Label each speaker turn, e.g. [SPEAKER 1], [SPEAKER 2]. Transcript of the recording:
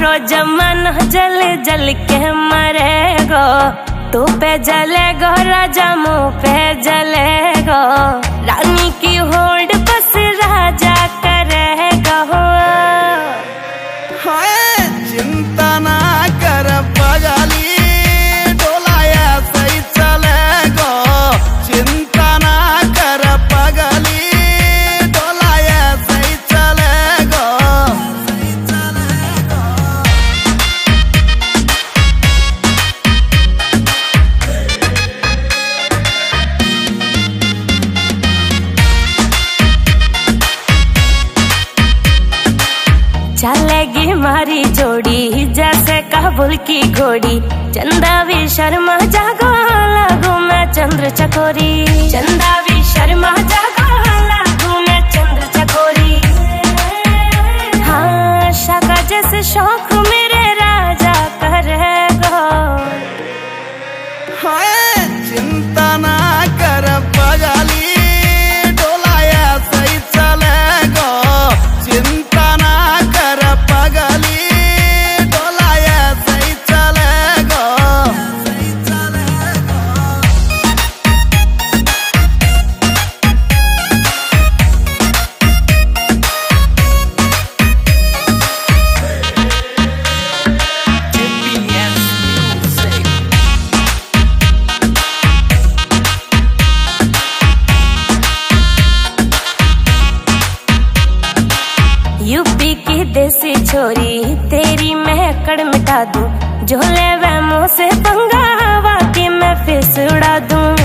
[SPEAKER 1] सारो जमाना जल जल के मरेगो। तू पे जलेगो राजा मुँह पे जलेगो। रानी की होड़ बस राजा करेगा।
[SPEAKER 2] चिंता ना कर पगली, डोलाया सही चलेगो। चिंता ना कर पगली, डोलाया सही चलेगो।
[SPEAKER 1] चलेगी मारी जोड़ी जैसे काबुल की घोड़ी। चंदा भी शर्मा जागो लागू मैं चंद्र चकोरी। चंदा भी शर्मा जागो लागू मैं चंद्र चकोरी। हाँ शाका जैसे शौक मेरे राजा करेगो।
[SPEAKER 2] चिंता ना कर पगली, डोलाया सही चलेगो। चिंता ना कर पगली, डोलाया सही चलेगो।
[SPEAKER 1] यूपी की देसी छोरी तेरी महकड़ मिटा दूं। झोले वह मुँह से पंगा वाकई मैं फिस उड़ा दूं।